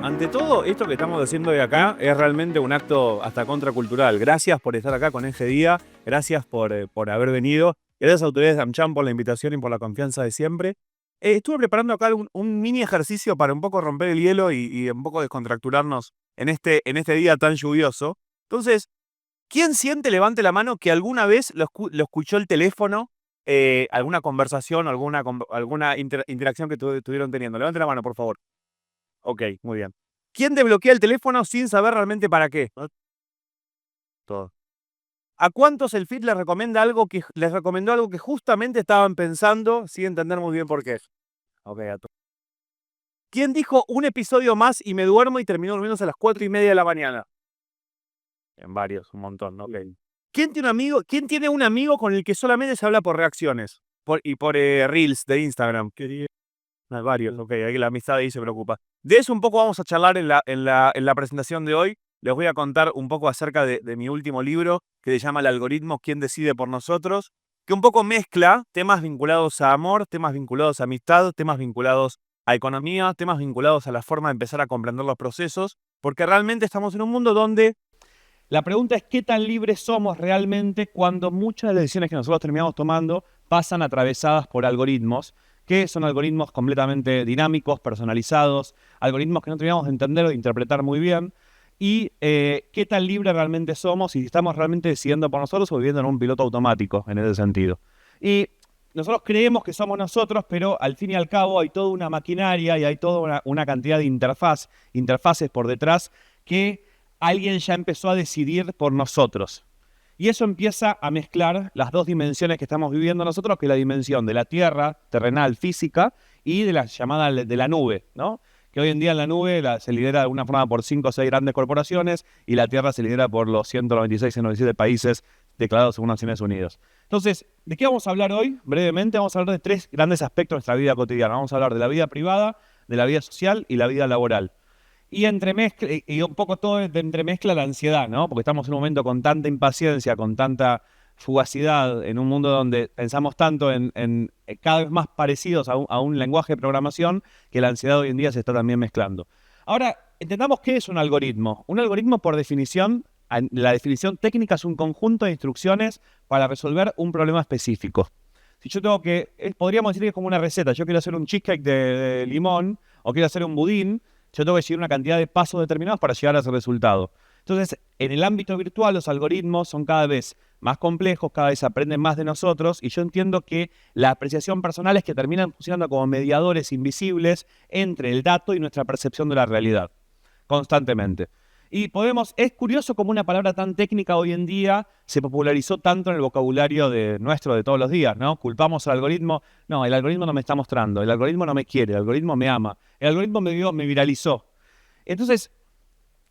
ante todo, esto que estamos haciendo de acá es realmente un acto hasta contracultural. Gracias por estar acá con Enge Día, gracias por haber venido, gracias a ustedes, AmCham, por la invitación y por la confianza de siempre. Estuve preparando acá un mini ejercicio para un poco romper el hielo y un poco descontracturarnos en este día tan lluvioso. Entonces, ¿quién siente, levante la mano, que alguna vez lo escuchó el teléfono, alguna conversación, alguna interacción que estuvieron teniendo? Levante la mano, por favor. Ok, muy bien. ¿Quién desbloquea el teléfono sin saber realmente para qué? Todo. ¿A cuántos el feed les recomendó algo que justamente estaban pensando sin entender muy bien por qué? Ok, a todos. ¿Quién dijo un episodio más y me duermo y terminó durmiéndose a las 4:30 de la mañana? En varios, un montón, ¿no? Ok. ¿Quién tiene un amigo con el que solamente se habla por reacciones? Por Reels de Instagram. Hay varios, ok, ahí la amistad ahí se preocupa. De eso un poco vamos a charlar en la presentación de hoy. Les voy a contar un poco acerca de mi último libro, que se llama El algoritmo, ¿quién decide por nosotros? Que un poco mezcla temas vinculados a amor, temas vinculados a amistad, temas vinculados a economía, temas vinculados a la forma de empezar a comprender los procesos, porque realmente estamos en un mundo donde la pregunta es qué tan libres somos realmente cuando muchas de las decisiones que nosotros terminamos tomando pasan atravesadas por algoritmos, que son algoritmos completamente dinámicos, personalizados, algoritmos que no terminamos de entender o de interpretar muy bien, y qué tan libres realmente somos y si estamos realmente decidiendo por nosotros o viviendo en un piloto automático en ese sentido. Y nosotros creemos que somos nosotros, pero al fin y al cabo hay toda una maquinaria y hay toda una cantidad de interfaces por detrás que alguien ya empezó a decidir por nosotros. Y eso empieza a mezclar las dos dimensiones que estamos viviendo nosotros, que es la dimensión de la Tierra, terrenal, física, y de la llamada de la nube, ¿no? Que hoy en día en la nube se lidera de alguna forma por 5 o 6 grandes corporaciones y la Tierra se lidera por los 196 y 197 países declarados según Naciones Unidas. Entonces, ¿de qué vamos a hablar hoy? Brevemente vamos a hablar de 3 grandes aspectos de nuestra vida cotidiana. Vamos a hablar de la vida privada, de la vida social y la vida laboral. Y un poco todo entremezcla la ansiedad, ¿no? Porque estamos en un momento con tanta impaciencia, con tanta fugacidad, en un mundo donde pensamos tanto en cada vez más parecidos a un lenguaje de programación, que la ansiedad hoy en día se está también mezclando. Ahora, entendamos qué es un algoritmo. Un algoritmo, por definición, la definición técnica es un conjunto de instrucciones para resolver un problema específico. Si yo tengo podríamos decir que es como una receta. Yo quiero hacer un cheesecake de limón o quiero hacer un budín. Yo tengo que seguir una cantidad de pasos determinados para llegar a ese resultado. Entonces, en el ámbito virtual, los algoritmos son cada vez más complejos, cada vez aprenden más de nosotros, y yo entiendo que la apreciación personal es que terminan funcionando como mediadores invisibles entre el dato y nuestra percepción de la realidad, constantemente. Y es curioso cómo una palabra tan técnica hoy en día se popularizó tanto en el vocabulario nuestro de todos los días, ¿no? Culpamos al algoritmo. No, el algoritmo no me está mostrando, el algoritmo no me quiere, el algoritmo me ama, el algoritmo me viralizó. Entonces,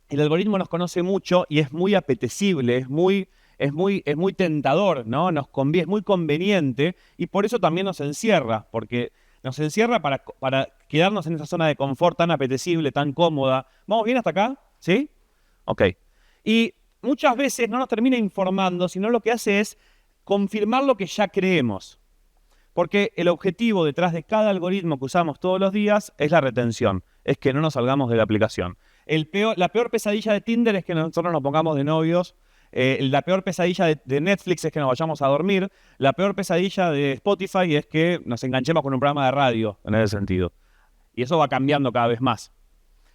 el algoritmo nos conoce mucho y es muy apetecible, es muy tentador, ¿no? Es muy conveniente y por eso también nos encierra, porque nos encierra para quedarnos en esa zona de confort tan apetecible, tan cómoda. ¿Vamos bien hasta acá? ¿Sí? Ok. Y muchas veces no nos termina informando, sino lo que hace es confirmar lo que ya creemos. Porque el objetivo detrás de cada algoritmo que usamos todos los días es la retención, es que no nos salgamos de la aplicación. La peor pesadilla de Tinder es que nosotros nos pongamos de novios. La peor pesadilla de Netflix es que nos vayamos a dormir. La peor pesadilla de Spotify es que nos enganchemos con un programa de radio, en ese sentido. Y eso va cambiando cada vez más.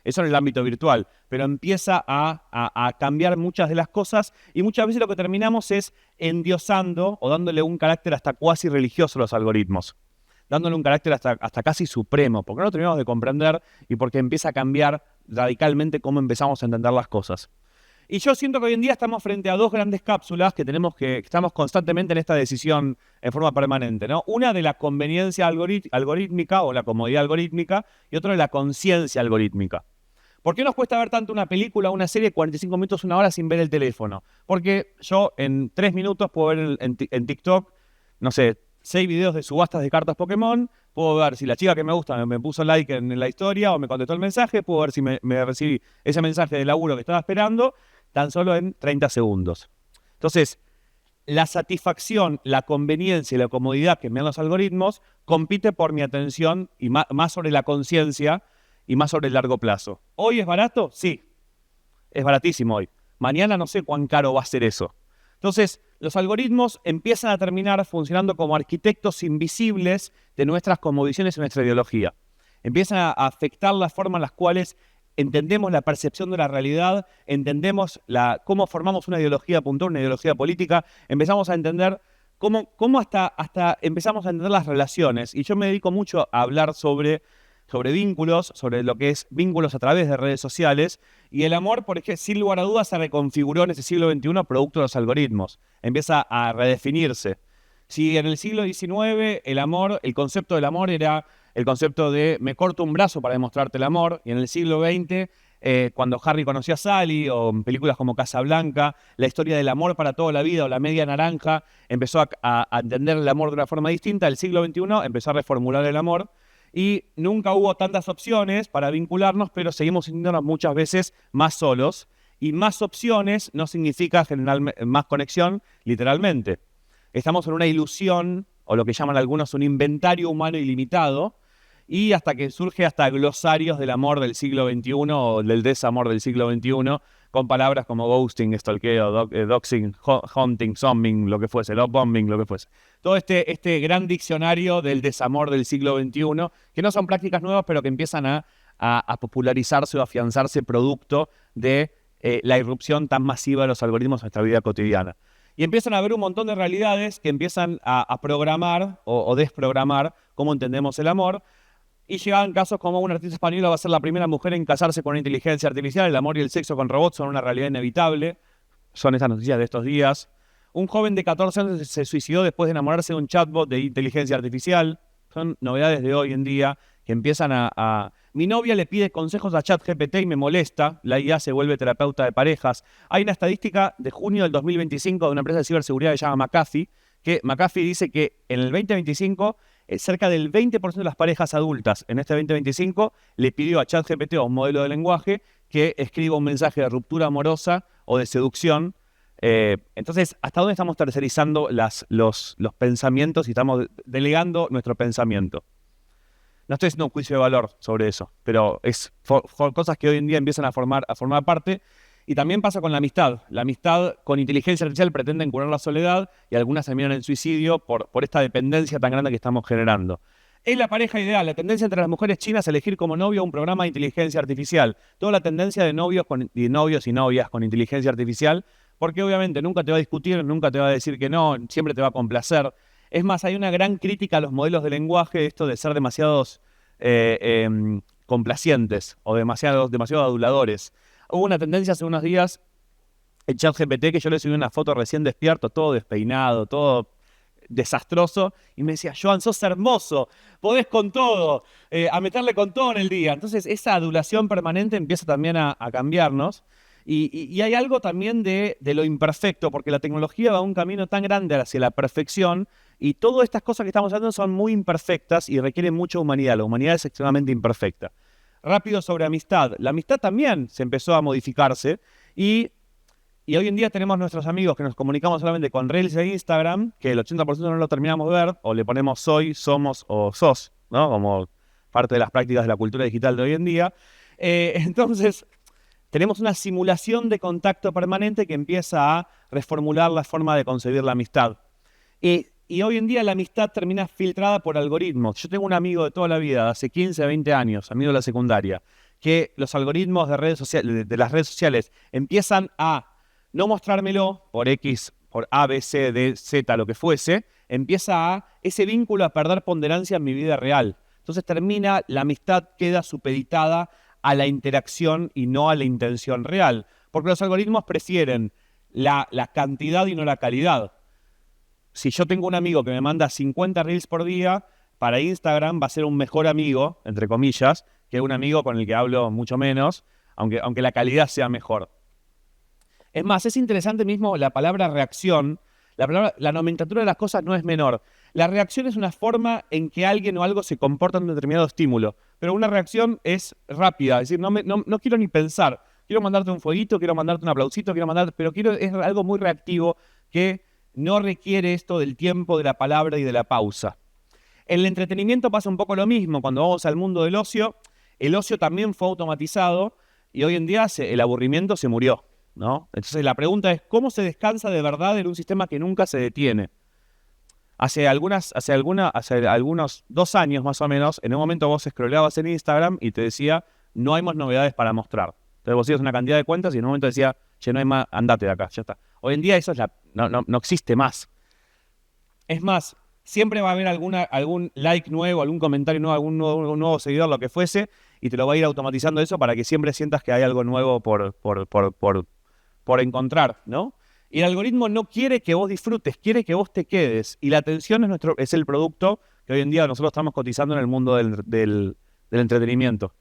Eso en el ámbito virtual, pero empieza a cambiar muchas de las cosas y muchas veces lo que terminamos es endiosando o dándole un carácter hasta cuasi religioso a los algoritmos, dándole un carácter hasta casi supremo, porque no lo terminamos de comprender y porque empieza a cambiar radicalmente cómo empezamos a entender las cosas. Y yo siento que hoy en día estamos frente a 2 grandes cápsulas que estamos constantemente en esta decisión en forma permanente, ¿no? Una de la conveniencia algorítmica o la comodidad algorítmica y otra de la conciencia algorítmica. ¿Por qué nos cuesta ver tanto una película o una serie de 45 minutos, 1 hora sin ver el teléfono? Porque yo en 3 minutos puedo ver en TikTok, no sé, 6 videos de subastas de cartas Pokémon, puedo ver si la chica que me gusta me puso like en la historia o me contestó el mensaje, puedo ver si me recibí ese mensaje de laburo que estaba esperando, tan solo en 30 segundos. Entonces, la satisfacción, la conveniencia y la comodidad que me dan los algoritmos compite por mi atención y más sobre la conciencia. y más sobre el largo plazo. ¿Hoy es barato? Sí, es baratísimo hoy. Mañana no sé cuán caro va a ser eso. Entonces, los algoritmos empiezan a terminar funcionando como arquitectos invisibles de nuestras cosmovisiones y nuestra ideología. Empiezan a afectar la forma en las cuales entendemos la percepción de la realidad, entendemos cómo formamos una ideología puntual, una ideología política, empezamos a entender cómo hasta empezamos a entender las relaciones. Y yo me dedico mucho a hablar sobre vínculos, sobre lo que es vínculos a través de redes sociales. Y el amor, por ejemplo, sin lugar a dudas, se reconfiguró en ese siglo XXI producto de los algoritmos. Empieza a redefinirse. Si en el siglo XIX el concepto del amor era el concepto de me corto un brazo para demostrarte el amor, y en el siglo XX, cuando Harry conoció a Sally, o en películas como Casablanca, la historia del amor para toda la vida o la media naranja, empezó a entender el amor de una forma distinta. El siglo XXI empezó a reformular el amor, y nunca hubo tantas opciones para vincularnos, pero seguimos sintiéndonos muchas veces más solos, y más opciones no significa generalmente más conexión, literalmente. Estamos en una ilusión, o lo que llaman algunos un inventario humano ilimitado, y hasta que surge hasta glosarios del amor del siglo XXI o del desamor del siglo XXI, con palabras como ghosting, stalkeo, doxing, hunting, zombing, lo que fuese, love bombing, lo que fuese. Todo este gran diccionario del desamor del siglo XXI, que no son prácticas nuevas, pero que empiezan a popularizarse o afianzarse producto de la irrupción tan masiva de los algoritmos en nuestra vida cotidiana. Y empiezan a haber un montón de realidades que empiezan a programar o desprogramar cómo entendemos el amor. Y llegaban casos como una artista española va a ser la primera mujer en casarse con una inteligencia artificial. El amor y el sexo con robots son una realidad inevitable. Son esas noticias de estos días. Un joven de 14 años se suicidó después de enamorarse de un chatbot de inteligencia artificial. Son novedades de hoy en día que empiezan Mi novia le pide consejos a ChatGPT y me molesta. La IA se vuelve terapeuta de parejas. Hay una estadística de junio del 2025 de una empresa de ciberseguridad que se llama McAfee, que McAfee dice que en el 2025 cerca del 20% de las parejas adultas en este 2025 le pidió a ChatGPT o un modelo de lenguaje que escriba un mensaje de ruptura amorosa o de seducción. Entonces, ¿hasta dónde estamos tercerizando los pensamientos y estamos delegando nuestro pensamiento? No estoy haciendo un juicio de valor sobre eso, pero es cosas que hoy en día empiezan a formar parte. Y también pasa con la amistad. La amistad con inteligencia artificial pretenden curar la soledad y algunas terminan en suicidio por esta dependencia tan grande que estamos generando. Es la pareja ideal. La tendencia entre las mujeres chinas es elegir como novio un programa de inteligencia artificial. Toda la tendencia de novios y novias con inteligencia artificial, porque obviamente nunca te va a discutir, nunca te va a decir que no, siempre te va a complacer. Es más, hay una gran crítica a los modelos de lenguaje, esto de ser demasiados complacientes o demasiado aduladores. Hubo una tendencia hace unos días en ChatGPT que yo le subí una foto recién despierto, todo despeinado, todo desastroso, y me decía, Joan, sos hermoso, podés con todo, a meterle con todo en el día. Entonces esa adulación permanente empieza también a cambiarnos. Y hay algo también de lo imperfecto, porque la tecnología va a un camino tan grande hacia la perfección, y todas estas cosas que estamos haciendo son muy imperfectas y requieren mucha humanidad. La humanidad es extremadamente imperfecta. Rápido sobre amistad. La amistad también se empezó a modificarse y hoy en día tenemos nuestros amigos que nos comunicamos solamente con Reels de Instagram, que el 80% no lo terminamos de ver, o le ponemos soy, somos o sos, ¿no? Como parte de las prácticas de la cultura digital de hoy en día. Entonces, tenemos una simulación de contacto permanente que empieza a reformular la forma de concebir la amistad. Y hoy en día la amistad termina filtrada por algoritmos. Yo tengo un amigo de toda la vida, de hace 15, 20 años, amigo de la secundaria, que los algoritmos de las redes sociales empiezan a no mostrármelo por X, por A, B, C, D, Z, lo que fuese, empieza ese vínculo a perder ponderancia en mi vida real. Entonces la amistad queda supeditada a la interacción y no a la intención real. Porque los algoritmos prefieren la cantidad y no la calidad. Si yo tengo un amigo que me manda 50 reels por día, para Instagram va a ser un mejor amigo, entre comillas, que un amigo con el que hablo mucho menos, aunque la calidad sea mejor. Es más, es interesante mismo la palabra reacción. La nomenclatura de las cosas no es menor. La reacción es una forma en que alguien o algo se comporta en un determinado estímulo. Pero una reacción es rápida, es decir, no quiero ni pensar. Quiero mandarte un fueguito, quiero mandarte un aplausito, pero es algo muy reactivo que no requiere esto del tiempo, de la palabra y de la pausa. En el entretenimiento pasa un poco lo mismo. Cuando vamos al mundo del ocio, El ocio también fue automatizado y hoy en día el aburrimiento se murió, ¿no? Entonces la pregunta es, ¿cómo se descansa de verdad en un sistema que nunca se detiene? Hace algunos 2 años más o menos, en un momento vos scrollabas en Instagram y te decía, no hay más novedades para mostrar. Entonces vos ibas una cantidad de cuentas y en un momento decía, che, no hay más, andate de acá, ya está. Hoy en día eso no existe más. Es más, siempre va a haber algún like nuevo, algún comentario nuevo, algún nuevo seguidor, lo que fuese, y te lo va a ir automatizando eso para que siempre sientas que hay algo nuevo por encontrar, ¿no? Y el algoritmo no quiere que vos disfrutes, quiere que vos te quedes. Y la atención es el producto que hoy en día nosotros estamos cotizando en el mundo del entretenimiento.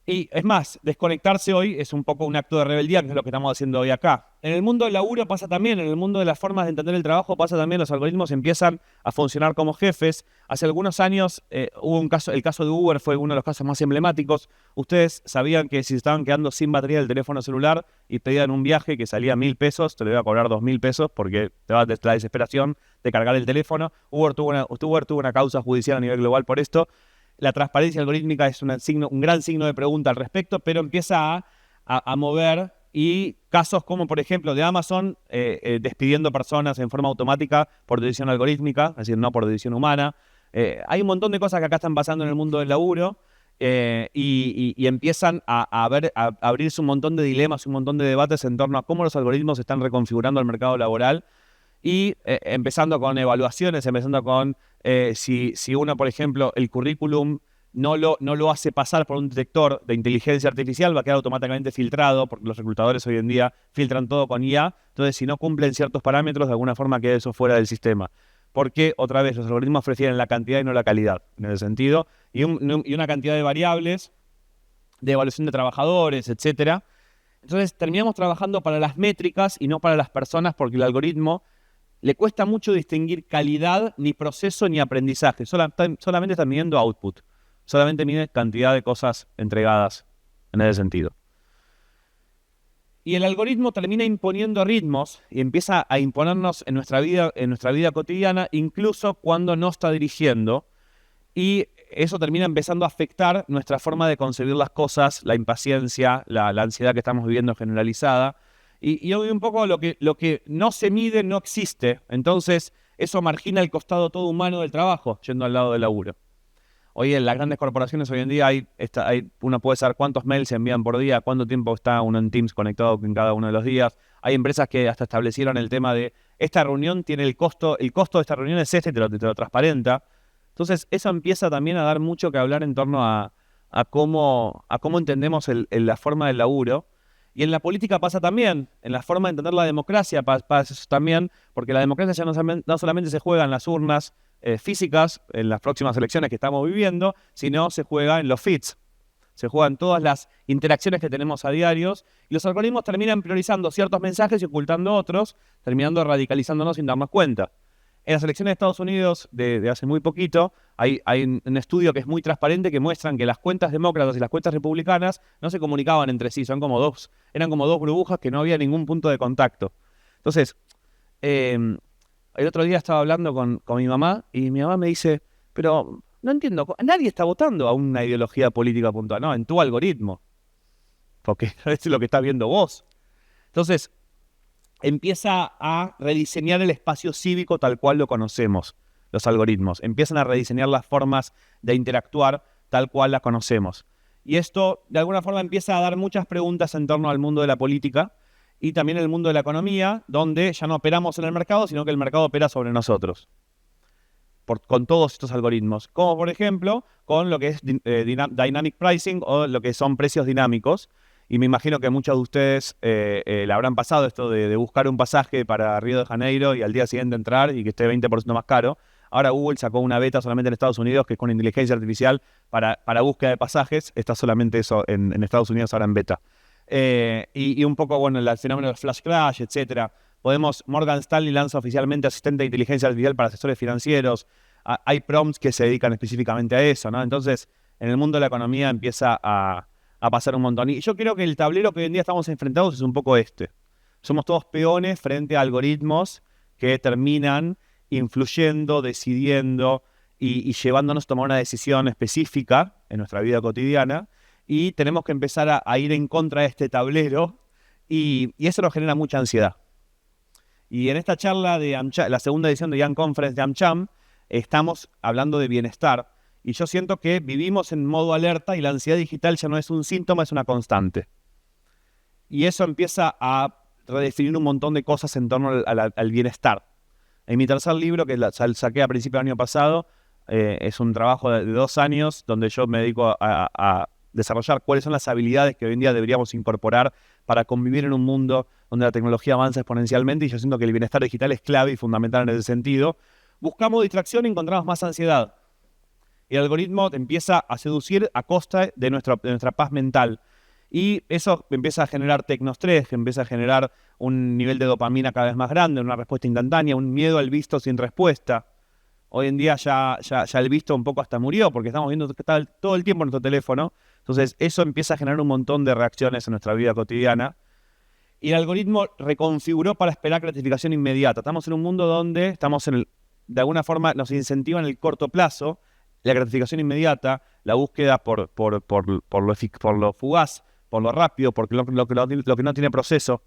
Y es más, desconectarse hoy es un poco un acto de rebeldía, que es lo que estamos haciendo hoy acá. En el mundo del laburo pasa también, en el mundo de las formas de entender el trabajo pasa también, los algoritmos empiezan a funcionar como jefes. Hace algunos años hubo el caso de Uber fue uno de los casos más emblemáticos. Ustedes sabían que si se estaban quedando sin batería del teléfono celular y pedían un viaje que salía 1.000 pesos, te lo iba a cobrar 2.000 pesos porque te va a la desesperación de cargar el teléfono. Uber tuvo una causa judicial a nivel global por esto. La transparencia algorítmica es un gran signo de pregunta al respecto, pero empieza a mover y casos como, por ejemplo, de Amazon despidiendo personas en forma automática por decisión algorítmica, es decir, no por decisión humana. Hay un montón de cosas que acá están pasando en el mundo del laburo y empiezan a abrirse un montón de dilemas, un montón de debates en torno a cómo los algoritmos están reconfigurando el mercado laboral. Y empezando con evaluaciones, empezando con si uno, por ejemplo, el currículum no lo hace pasar por un detector de inteligencia artificial, va a quedar automáticamente filtrado, porque los reclutadores hoy en día filtran todo con IA. Entonces, si no cumplen ciertos parámetros, de alguna forma queda eso fuera del sistema. Porque, otra vez, los algoritmos prefieren la cantidad y no la calidad, en ese sentido. Y una cantidad de variables, de evaluación de trabajadores, etcétera. Entonces, terminamos trabajando para las métricas y no para las personas, porque el algoritmo le cuesta mucho distinguir calidad, ni proceso, ni aprendizaje. Solamente está midiendo output. Solamente mide cantidad de cosas entregadas en ese sentido. Y el algoritmo termina imponiendo ritmos y empieza a imponernos en nuestra vida cotidiana, incluso cuando no está dirigiendo. Y eso termina empezando a afectar nuestra forma de concebir las cosas, la impaciencia, la ansiedad que estamos viviendo generalizada. Y hoy un poco lo que no se mide no existe. Entonces, eso margina el costado todo humano del trabajo, yendo al lado del laburo. Hoy en las grandes corporaciones, hoy en día, uno puede saber cuántos mails se envían por día, cuánto tiempo está uno en Teams conectado en cada uno de los días. Hay empresas que hasta establecieron el tema de esta reunión tiene el costo de esta reunión es este, te lo transparenta. Entonces, eso empieza también a dar mucho que hablar en torno a cómo entendemos la forma del laburo. Y en la política pasa también, en la forma de entender la democracia pasa eso también, porque la democracia ya no solamente se juega en las urnas físicas, en las próximas elecciones que estamos viviendo, sino se juega en los feeds. Se juegan todas las interacciones que tenemos a diarios y los algoritmos terminan priorizando ciertos mensajes y ocultando otros, terminando radicalizándonos sin darnos cuenta. En las elecciones de Estados Unidos de hace muy poquito hay un estudio que es muy transparente que muestran que las cuentas demócratas y las cuentas republicanas no se comunicaban entre sí, eran como dos burbujas que no había ningún punto de contacto. Entonces, el otro día estaba hablando con mi mamá y mi mamá me dice, pero no entiendo, nadie está votando a una ideología política puntual, no, en tu algoritmo, porque es lo que estás viendo vos. Entonces, empieza a rediseñar el espacio cívico tal cual lo conocemos, los algoritmos. Empiezan a rediseñar las formas de interactuar tal cual las conocemos. Y esto, de alguna forma, empieza a dar muchas preguntas en torno al mundo de la política y también el mundo de la economía, donde ya no operamos en el mercado, sino que el mercado opera sobre nosotros. Con todos estos algoritmos. Como, por ejemplo, con lo que es Dynamic Pricing o lo que son precios dinámicos. Y me imagino que muchos de ustedes le habrán pasado esto de buscar un pasaje para Río de Janeiro y al día siguiente entrar y que esté 20% más caro. Ahora Google sacó una beta solamente en Estados Unidos que es con inteligencia artificial para búsqueda de pasajes. Está solamente eso en Estados Unidos ahora en beta. Y un poco, bueno, el fenómeno del flash crash, etcétera. Morgan Stanley lanza oficialmente asistente de inteligencia artificial para asesores financieros. Hay prompts que se dedican específicamente a eso, ¿no? Entonces, en el mundo de la economía empieza a pasar un montón. Y yo creo que el tablero que hoy en día estamos enfrentados es un poco este. Somos todos peones frente a algoritmos que terminan influyendo, decidiendo y llevándonos a tomar una decisión específica en nuestra vida cotidiana, y tenemos que empezar a ir en contra de este tablero, y eso nos genera mucha ansiedad. Y en esta charla de AmCham, la segunda edición de Young Conference de AmCham, estamos hablando de bienestar, y yo siento que vivimos en modo alerta y la ansiedad digital ya no es un síntoma, es una constante. Y eso empieza a redefinir un montón de cosas en torno al bienestar. En mi tercer libro, que saqué a principios del año pasado, es un trabajo de 2 años donde yo me dedico a desarrollar cuáles son las habilidades que hoy en día deberíamos incorporar para convivir en un mundo donde la tecnología avanza exponencialmente, y yo siento que el bienestar digital es clave y fundamental en ese sentido. Buscamos distracción y encontramos más ansiedad. Y el algoritmo te empieza a seducir a costa de nuestra paz mental. Y eso empieza a generar tecnoestrés, que empieza a generar un nivel de dopamina cada vez más grande, una respuesta instantánea, un miedo al visto sin respuesta. Hoy en día ya el visto un poco hasta murió, porque estamos viendo todo el tiempo en nuestro teléfono. Entonces eso empieza a generar un montón de reacciones en nuestra vida cotidiana. Y el algoritmo reconfiguró para esperar gratificación inmediata. Estamos en un mundo donde estamos de alguna forma nos incentiva en el corto plazo la gratificación inmediata, la búsqueda por lo fugaz, por lo rápido, por lo que no tiene proceso.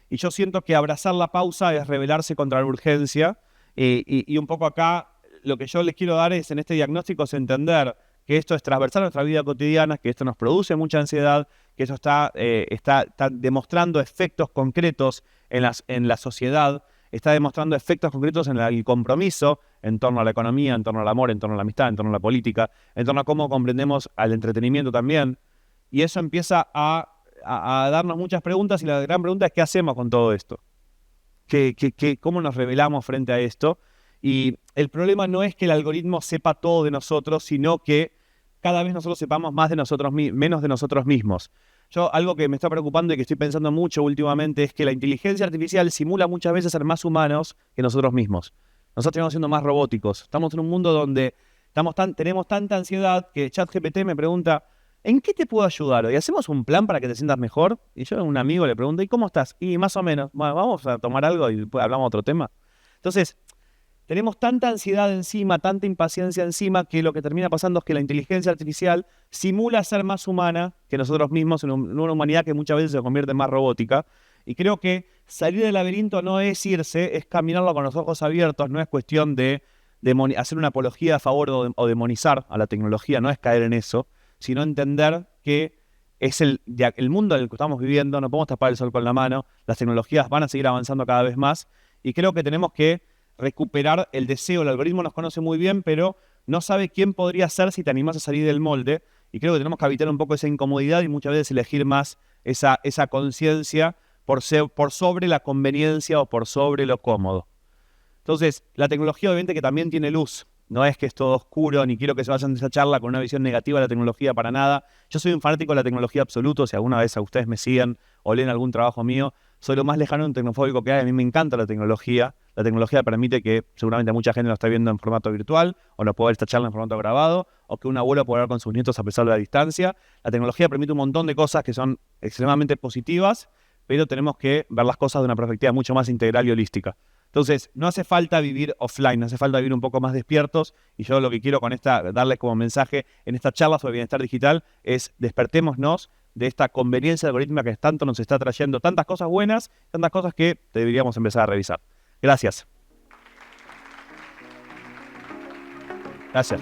Y yo siento que abrazar la pausa es rebelarse contra la urgencia. Y un poco acá lo que yo les quiero dar es, en este diagnóstico, es entender que esto es transversal a nuestra vida cotidiana, que esto nos produce mucha ansiedad, que eso está demostrando efectos concretos en la sociedad, está demostrando efectos concretos en el compromiso en torno a la economía, en torno al amor, en torno a la amistad, en torno a la política, en torno a cómo comprendemos al entretenimiento también. Y eso empieza a darnos muchas preguntas, y la gran pregunta es: ¿qué hacemos con todo esto? ¿Cómo nos rebelamos frente a esto? Y el problema no es que el algoritmo sepa todo de nosotros, sino que cada vez nosotros sepamos más de nosotros, menos de nosotros mismos. Algo que me está preocupando y que estoy pensando mucho últimamente es que la inteligencia artificial simula muchas veces ser más humanos que nosotros mismos. Nosotros estamos siendo más robóticos. Estamos en un mundo donde tenemos tanta ansiedad que ChatGPT me pregunta: ¿en qué te puedo ayudar hoy? ¿Hacemos un plan para que te sientas mejor? Y yo a un amigo le pregunto: ¿y cómo estás? Y más o menos, bueno, vamos a tomar algo y después hablamos de otro tema. Entonces, tenemos tanta ansiedad encima, tanta impaciencia encima, que lo que termina pasando es que la inteligencia artificial simula ser más humana que nosotros mismos en una humanidad que muchas veces se convierte en más robótica. Y creo que salir del laberinto no es irse, es caminarlo con los ojos abiertos. No es cuestión de hacer una apología a favor o demonizar a la tecnología, no es caer en eso, sino entender que es el mundo en el que estamos viviendo. No podemos tapar el sol con la mano, las tecnologías van a seguir avanzando cada vez más, y creo que tenemos que recuperar el deseo. El algoritmo nos conoce muy bien, pero no sabe quién podría ser si te animás a salir del molde, y creo que tenemos que evitar un poco esa incomodidad y muchas veces elegir más esa conciencia por sobre la conveniencia o por sobre lo cómodo. Entonces, la tecnología obviamente que también tiene luz. No es que es todo oscuro, ni quiero que se vayan de esa charla con una visión negativa de la tecnología para nada. Yo soy un fanático de la tecnología absoluto. Si alguna vez a ustedes me siguen o leen algún trabajo mío, soy lo más lejano de un tecnofóbico que hay. A mí me encanta la tecnología. La tecnología permite que seguramente mucha gente lo está viendo en formato virtual, o lo puede ver esta charla en formato grabado, o que un abuelo pueda hablar con sus nietos a pesar de la distancia. La tecnología permite un montón de cosas que son extremadamente positivas, pero tenemos que ver las cosas de una perspectiva mucho más integral y holística. Entonces, no hace falta vivir offline, no hace falta vivir un poco más despiertos, y yo lo que quiero con darles como mensaje en esta charla sobre bienestar digital es: despertémonos de esta conveniencia algorítmica que tanto nos está trayendo tantas cosas buenas, tantas cosas que deberíamos empezar a revisar. Gracias. Gracias.